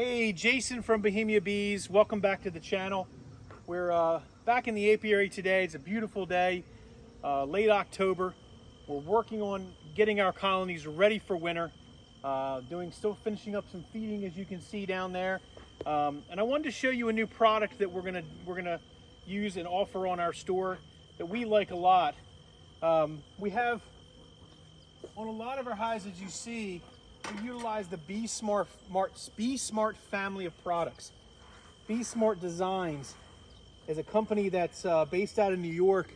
Hey, Jason from Bohemiabees. Welcome back to the channel. We're back in the apiary today. It's a beautiful day, late October. We're working on getting our colonies ready for winter. Still finishing up some feeding, as you can see down there. And I wanted to show you a new product that we're gonna use and offer on our store that we like a lot. We have on a lot of our hives, as you see, we utilize the BeeSmart family of products. BeeSmart Designs is a company that's based out of New York,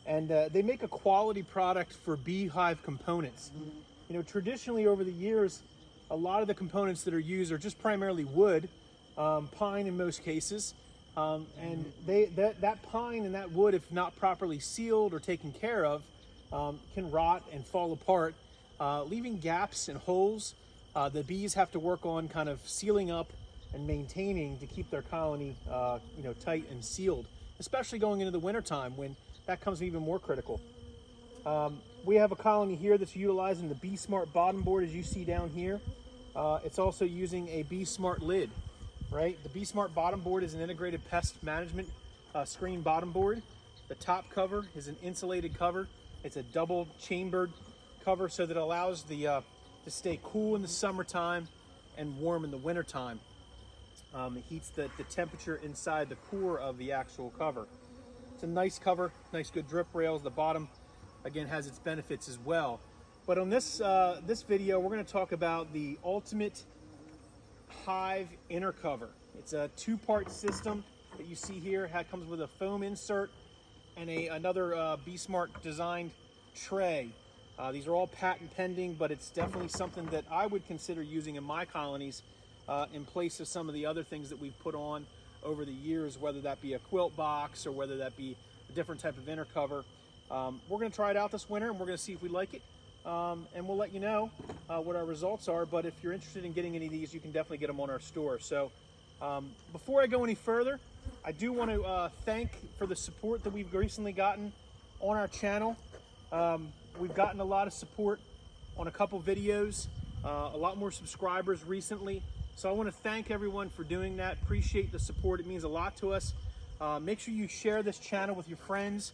and they make a quality product for beehive components. You know, traditionally over the years, a lot of the components that are used are just primarily wood, pine in most cases, and that pine and that wood, if not properly sealed or taken care of, can rot and fall apart, leaving gaps and holes. The bees have to work on kind of sealing up and maintaining to keep their colony tight and sealed, especially going into the wintertime when that comes even more critical. We have a colony here that's utilizing the BeeSmart bottom board, as you see down here. It's also using a BeeSmart lid, right? The BeeSmart bottom board is an integrated pest management screen bottom board. The top cover is an insulated cover. It's a double chambered cover so that it allows to stay cool in the summertime and warm in the wintertime. It heats the temperature inside the core of the actual cover. It's a nice cover, nice good drip rails. The bottom, again, has its benefits as well. But on this video, we're going to talk about the ultimate Hive Innercover. It's a two-part system that you see here. It comes with a foam insert and another BeeSmart designed tray. These are all patent pending, but it's definitely something that I would consider using in my colonies in place of some of the other things that we've put on over the years, whether that be a quilt box or whether that be a different type of inner cover. We're going to try it out this winter and we're going to see if we like it, and we'll let you know what our results are. But if you're interested in getting any of these, you can definitely get them on our store. So before I go any further, I do want to thank for the support that we've recently gotten on our channel. We've gotten a lot of support on a couple videos, a lot more subscribers recently. So I want to thank everyone for doing that. Appreciate the support. It means a lot to us. Make sure you share this channel with your friends.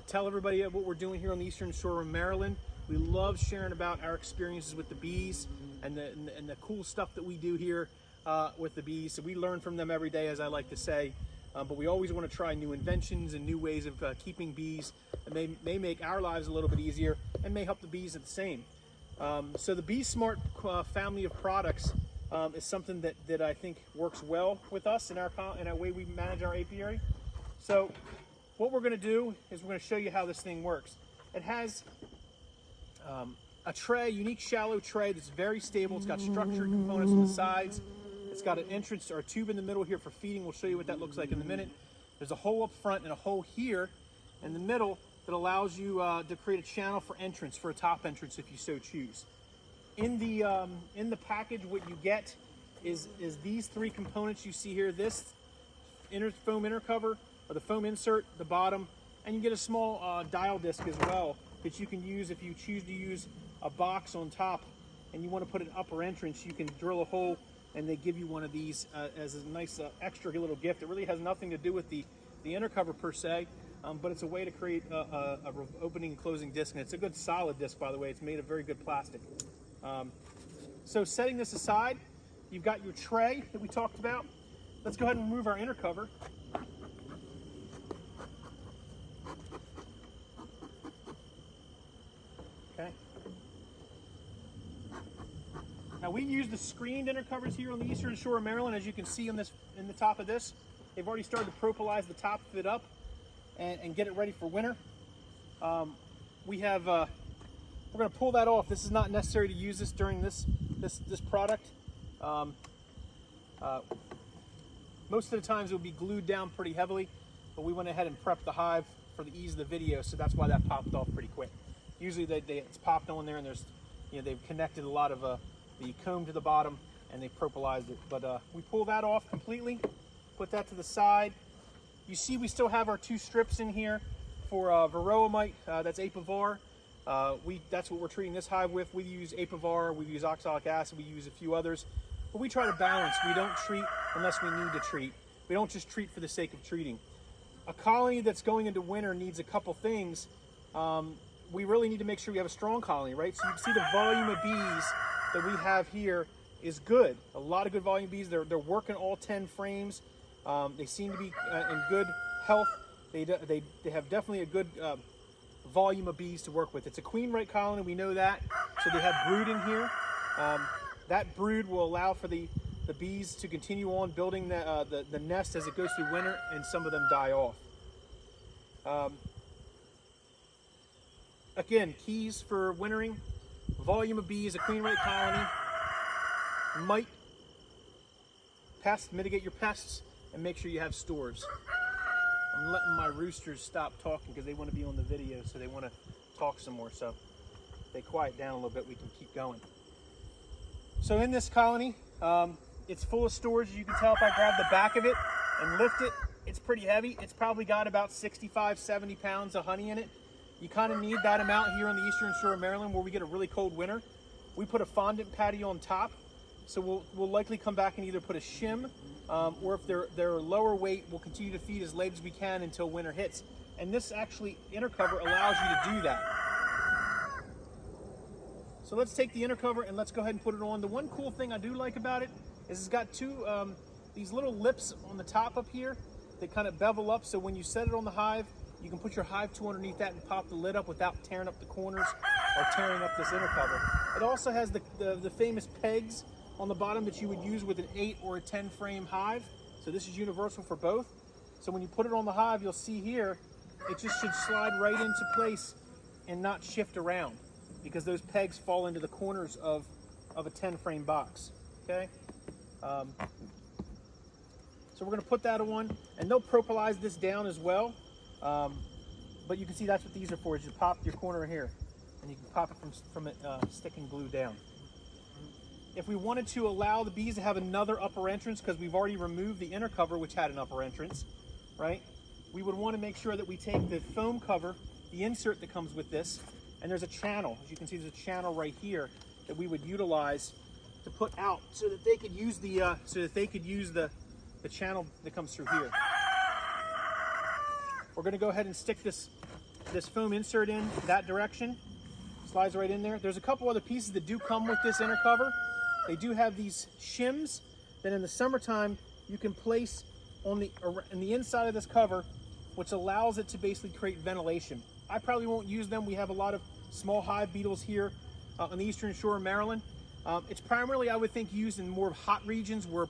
Tell everybody what we're doing here on the Eastern Shore of Maryland. We love sharing about our experiences with the bees and the cool stuff that we do here with the bees. So we learn from them every day, as I like to say. But we always want to try new inventions and new ways of keeping bees that may make our lives a little bit easier and may help the bees at the same. So the BeeSmart family of products is something that I think works well with us in our way we manage our apiary. So what we're going to do is we're going to show you how this thing works. It has a tray, unique shallow tray that's very stable. It's got structured components on the sides. It's got an entrance or a tube in the middle here for feeding. We'll show you what that looks like in a minute. There's a hole up front and a hole here in the middle that allows you to create a channel for entrance, for a top entrance if you so choose. In the package, what you get is these three components you see here. This foam inner cover, or the foam insert, the bottom, and you get a small dial disc as well that you can use if you choose to use a box on top and you want to put an upper entrance. You can drill a hole and they give you one of these as a nice extra little gift. It really has nothing to do with the inner cover per se, but it's a way to create a opening and closing disc, and it's a good solid disc, by the way. It's made of very good plastic. So setting this aside, you've got your tray that we talked about. Let's go ahead and remove our inner cover. Okay. Now we use the screened inner covers here on the Eastern Shore of Maryland. As you can see in the top of this, they've already started to propolize the top of it up and get it ready for winter. We're going to pull that off. This is not necessary to use this during this product. Most of the times it will be glued down pretty heavily, but we went ahead and prepped the hive for the ease of the video, so that's why that popped off pretty quick. Usually it's popped on there, and they've connected a lot of the comb to the bottom, and they propolized it. But we pull that off completely, put that to the side. You see we still have our two strips in here for varroa mite, that's Apivar. That's what we're treating this hive with. We use Apivar, we use oxalic acid, we use a few others. But we try to balance. We don't treat unless we need to treat. We don't just treat for the sake of treating. A colony that's going into winter needs a couple things. We really need to make sure we have a strong colony, right? So you can see the volume of bees that we have here is good. A lot of good volume bees. They're working all 10 frames. They seem to be in good health. They have definitely a good volume of bees to work with. It's a queen right colony, we know that. So they have brood in here. That brood will allow for the bees to continue on building the nest as it goes through winter, and some of them die off. Again, keys for wintering: volume of bees, a queen rate colony, mite, mitigate your pests, and make sure you have stores. I'm letting my roosters stop talking because they want to be on the video, so they want to talk some more. So if they quiet down a little bit, we can keep going. So in this colony, it's full of storage. As you can tell if I grab the back of it and lift it, it's pretty heavy. It's probably got about 65, 70 pounds of honey in it. You kind of need that amount here on the eastern shore of Maryland where we get a really cold winter. We put a fondant patio on top, so we'll likely come back and either put a shim, or if they're lower weight, we'll continue to feed as late as we can until winter hits. And this actually, Innercover allows you to do that. So let's take the Innercover and let's go ahead and put it on. The one cool thing I do like about it is it's got these little lips on the top up here that kind of bevel up, so when you set it on the hive, you can put your hive tool underneath that and pop the lid up without tearing up the corners or tearing up this Innercover. It also has the famous pegs on the bottom that you would use with an 8 or a 10 frame hive. So this is universal for both. So when you put it on the hive, you'll see here, it just should slide right into place and not shift around, because those pegs fall into the corners of a 10 frame box, okay? So we're gonna put that on, and they'll propylize this down as well. But you can see that's what these are for, is you pop your corner here, and you can pop it from it sticking glue down. If we wanted to allow the bees to have another upper entrance, because we've already removed the Innercover, which had an upper entrance, right? We would want to make sure that we take the foam cover, the insert that comes with this, and there's a channel. As you can see, there's a channel right here that we would utilize to put out so that they could use the channel that comes through here. We're going to go ahead and stick this foam insert in that direction. Slides right in there. There's a couple other pieces that do come with this Innercover. They do have these shims that in the summertime you can place on the inside of this cover, which allows it to basically create ventilation. I probably won't use them. We have a lot of small hive beetles here on the eastern shore of Maryland. It's primarily, I would think, used in more hot regions where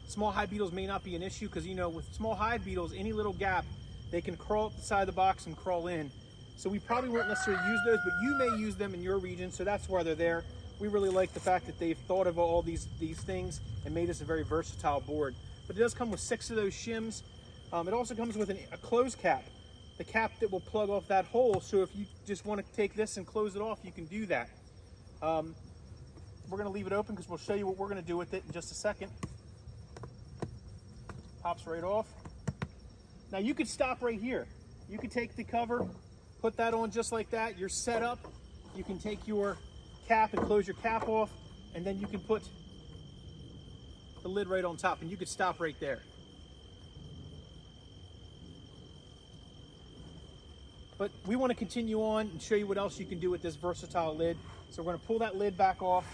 small hive beetles may not be an issue, because, you know, with small hive beetles, any little gap, they can crawl up the side of the box and crawl in. So we probably won't necessarily use those, but you may use them in your region, so that's why they're there. We really like the fact that they've thought of all these things and made this a very versatile board. But it does come with 6 of those shims. It also comes with a close cap, the cap that will plug off that hole, so if you just want to take this and close it off, you can do that. We're going to leave it open because we'll show you what we're going to do with it in just a second. Pops right off. Now you could stop right here. You could take the cover, put that on just like that. You're set up. You can take your cap and close your cap off, and then you can put the lid right on top, and you could stop right there. But we want to continue on and show you what else you can do with this versatile lid. So we're going to pull that lid back off.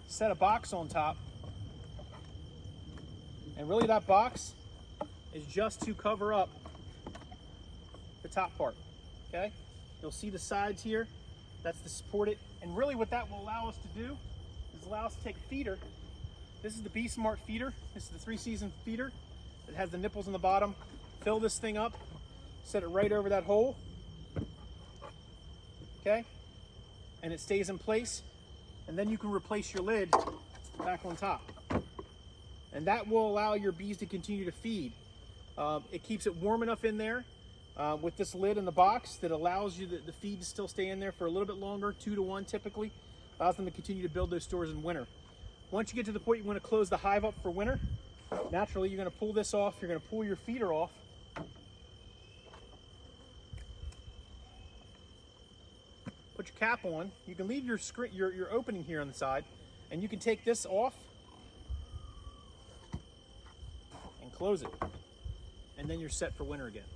Set a box on top. And really that box is just to cover up the top part, okay? You'll see the sides here. That's to support it. And really what that will allow us to do is allow us to take a feeder. This is the BeeSmart feeder. This is the 3-season feeder. It has the nipples in the bottom. Fill this thing up, set it right over that hole, okay? And it stays in place. And then you can replace your lid back on top. And that will allow your bees to continue to feed. It keeps it warm enough in there with this lid in the box that allows you the feed to still stay in there for a little bit longer, 2 to 1 typically. Allows them to continue to build those stores in winter. Once you get to the point you want to close the hive up for winter, naturally you're going to pull this off. You're going to pull your feeder off. Put put your cap on. You can leave your opening here on the side, and you can take this off and close it, and then you're set for winter again.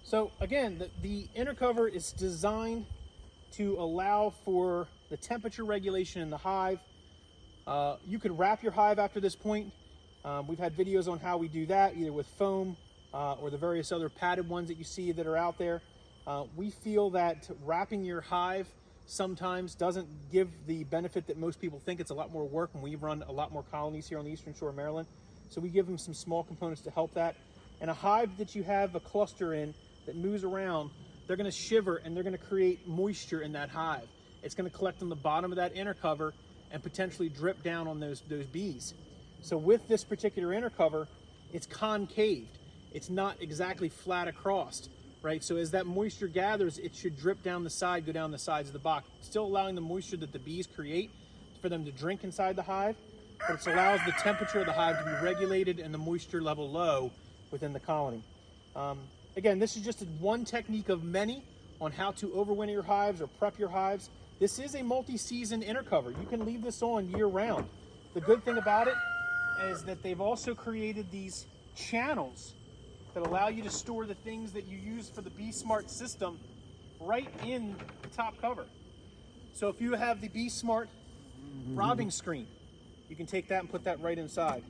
So again, the Innercover is designed to allow for the temperature regulation in the hive. You could wrap your hive after this point. We've had videos on how we do that, either with foam or the various other padded ones that you see that are out there. We feel that wrapping your hive sometimes doesn't give the benefit that most people think. It's a lot more work, and we run a lot more colonies here on the Eastern Shore of Maryland. So we give them some small components to help that. And a hive that you have a cluster in that moves around, they're going to shiver and they're going to create moisture in that hive. It's going to collect on the bottom of that Innercover and potentially drip down on those bees. So with this particular Innercover, it's concaved. It's not exactly flat across, right? So as that moisture gathers, it should drip down the side, go down the sides of the box, still allowing the moisture that the bees create for them to drink inside the hive, but it allows the temperature of the hive to be regulated and the moisture level low within the colony. Again, this is just one technique of many on how to overwinter your hives or prep your hives. This is a multi-season Innercover. You can leave this on year-round. The good thing about it is that they've also created these channels that allow you to store the things that you use for the BeeSmart system right in the top cover. So if you have the BeeSmart robbing screen, you can take that and put that right inside.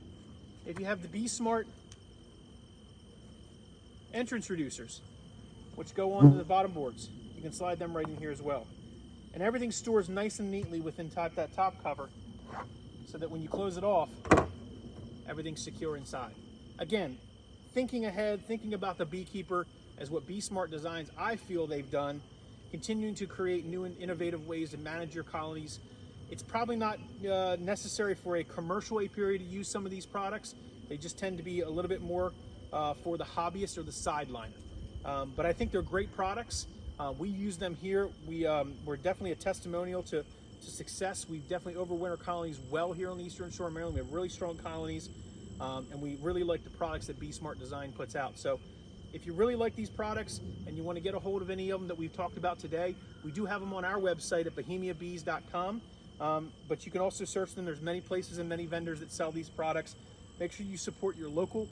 If you have the BeeSmart entrance reducers, which go onto the bottom boards, you can slide them right in here as well. And everything stores nice and neatly within that top cover, so that when you close it off, everything's secure inside. Again, thinking ahead, thinking about the beekeeper as what BeeSmart Designs, I feel they've done, continuing to create new and innovative ways to manage your colonies. It's probably not necessary for a commercial apiary to use some of these products. They just tend to be a little bit more for the hobbyist or the sideliner. But I think they're great products. We use them here. We're definitely a testimonial to success. We've definitely overwinter colonies well here on the Eastern Shore of Maryland. We have really strong colonies, and we really like the products that BeeSmart Design puts out. So if you really like these products and you want to get a hold of any of them that we've talked about today, we do have them on our website at Bohemiabees.com. But you can also search them. There's many places and many vendors that sell these products. Make sure you support your local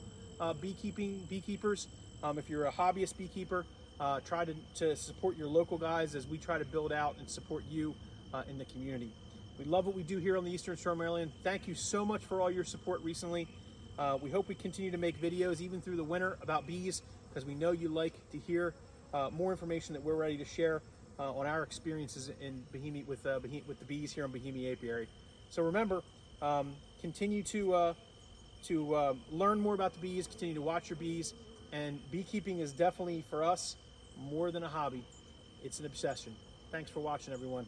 beekeepers. If you're a hobbyist beekeeper, try to support your local guys as we try to build out and support you in the community. We love what we do here on the Eastern Shore of Maryland. Thank you so much for all your support recently. We hope we continue to make videos even through the winter about bees, because we know you like to hear more information that we're ready to share on our experiences in with the bees here on Bohemia Apiary. So remember, continue to learn more about the bees, continue to watch your bees, and beekeeping is definitely, for us, more than a hobby. It's an obsession. Thanks for watching, everyone.